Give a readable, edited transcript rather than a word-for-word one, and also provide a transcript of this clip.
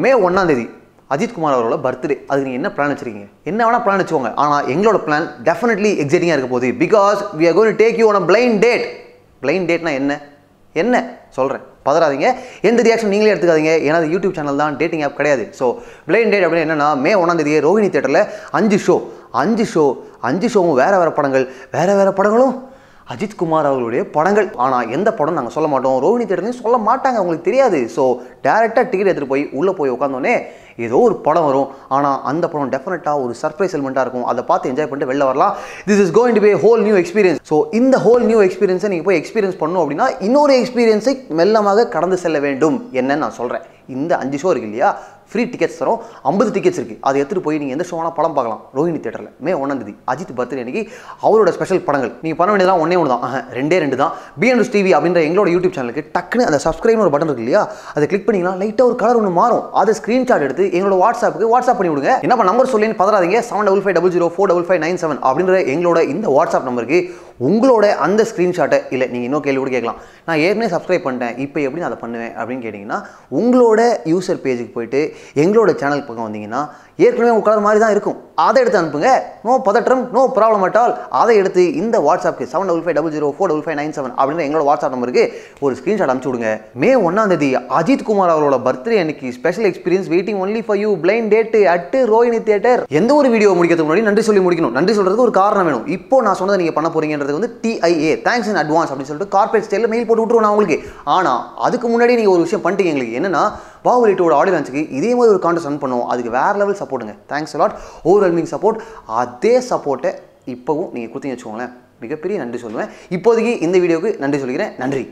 மே 1ஆம் தேதி அஜித் குமார் அவரோட பர்த்டே. அதுக்கு நீங்கள் என்ன பிளான் வச்சுருக்கீங்க? என்ன வேணால் பிளான் வச்சுக்கோங்க. ஆனால் எங்களோட பிளான் டெஃபினெட்லி எக்ஸைட்டிங்காக இருக்க போகுது. Because we are going to take you on a blind date. Blind டேட்னா என்ன சொல்கிறேன், பதறாதீங்க. எந்த ரியாக்ஷன் நீங்களே எடுத்துக்காதீங்க. ஏன்னா அது யூடியூப் சேனல் தான், டேட்டிங் ஆப் கிடையாது. ஸோ பிளைண்ட் டேட் அப்படின்னு என்னன்னா, மே 1ஆம் தேதியே ரோஹிணி தியேட்டரில் 5 ஷோவும் வேறு படங்கள், வேறு படங்களும் அஜித் குமார் அவர்களுடைய படங்கள். ஆனால் எந்த படம் நாங்கள் சொல்ல மாட்டோம், ரோஹிணி தியேட்டர்லையும் சொல்ல மாட்டாங்க, அவங்களுக்கு தெரியாது. ஸோ டேரெக்டாக டிக்கெட் எடுத்துகிட்டு போய் உள்ளே போய் உட்காந்தோடனே ஏதோ ஒரு படம் வரும். ஆனால் அந்த படம் டெஃபினட்டாக ஒரு சர்ப்ரைஸ் எலிமெண்ட்டாக இருக்கும். அதை பார்த்து என்ஜாய் பண்ணிட்டு வெளில வரலாம். This is going to be whole new experience. So இந்த ஹோல் நியூ எக்ஸ்பீரியன்ஸை நீங்கள் போய் எக்ஸ்பீரியன்ஸ் பண்ணணும் அப்படின்னா இன்னொரு எக்ஸ்பீரியன்ஸை மெல்லமாக கடந்து செல்ல வேண்டும். என்னன்னு நான் சொல்கிறேன். இந்த 5 ஷோ இருக்கு இல்லையா, ஃப்ரீ டிக்கெட்ஸ் தரோம். 50 டிக்கெட்ஸ் இருக்குது. அதை எடுத்துகிட்டு போய் நீங்கள் எந்த ஷோனா படம் பார்க்கலாம். ரோஹிணி தியேட்டரில் மே 1ஆம் தேதி அஜித் பர்த்டே அன்னைக்கு அவரோட ஸ்பெஷல் படங்கள். நீங்கள் பண்ண வேண்டியதெல்லாம் ஒன்று தான், ரெண்டு தான். BNS TV அப்படின்ற எங்களோட யூடியூப் சேனலுக்கு டக்குன்னு அந்த சப்ஸ்கிரைப்னு ஒரு பட்டன் இருக்கு இல்லையா, அதை கிளிக் பண்ணிங்கன்னா லைட்டாக ஒரு கலர் ஒன்று மாறும். அதை ஸ்க்ரீன்ஷாட் எடுத்து எங்களோட வாட்ஸ்அப் பண்ணி விடுங்க. என்ன நம்பர் சொல்லின்னு பதறாதீங்க. 7550045597 அப்படின்ற எங்களோட இந்த வாட்ஸ்அப் நம்பருக்கு உங்களோட அந்த ஸ்க்ரீன்ஷாட்டை, இல்லை நீங்கள் இன்னும் கேள்வி கூட கேட்கலாம், நான் ஏற்கனவே சப்ஸ்கிரைப் பண்ணிட்டேன் இப்போ எப்படி நான் அதை பண்ணுவேன் அப்படின்னு கேட்டிங்கன்னா, உங்களோட யூசர் பேஜுக்கு போயிட்டு எங்களோட சேனல் பக்கம் வந்தீங்கன்னா ஏற்கனவே உங்கள் கலர் மாதிரி தான் இருக்கும். அதை எடுத்து அனுப்புங்க. நோ பதற்றம், நோ ப்ராப்ளம் அட் ஆல். அதை எடுத்து இந்த வாட்ஸ்அப்க்கு 7550045597 அப்படின்ற எங்களோட வாட்ஸ்அப் நம்பருக்கு ஒரு ஸ்க்ரீன்ஷாட் அனுப்பிச்சு விடுங்க. மே 1ஆம் தேதி அஜித் குமார் அவரோட பர்த்டே அன்னைக்கு special experience waiting only for you. Blind date at Rohini theatre. எந்த ஒரு வீடியோ முடிக்கிறதுக்கு முன்னாடி நன்றி சொல்லி முடிக்கணும். நன்றி சொல்றதுக்கு ஒரு காரணம் வேணும். இப்போ நான் சொன்னதை நீங்கள் பண்ண போறீங்கன்றது வந்து TIA, தேங்க்ஸ் இன் அட்வான்ஸ் அப்படின்னு சொல்லிட்டு கார்பரேட் ஸ்டைலில் மெயில் போட்டு விட்டுருவோம் நான் உங்களுக்கு. ஆனால் அதுக்கு முன்னாடி நீங்கள் ஒரு விஷயம் பண்ணிட்டீங்க. எங்களுக்கு என்னன்னா, பாகுபலி 2 ஆடியோ லான்ச்சுக்கு இதே மாதிரி ஒரு கான்டெஸ்ட் ரன் பண்ணுவோம். அதுக்கு வேறு லெவல் சப்போர்ட்டுங்க. Thanks a lot, overwhelming support. அதே சப்போர்ட்டை இப்போவும் நீங்கள் கொடுத்தீங்கன்னு வச்சுக்கோங்களேன், மிகப்பெரிய நன்றி சொல்லுவேன். இப்போதைக்கு இந்த வீடியோவுக்கு நன்றி சொல்லிக்கிறேன். நன்றி.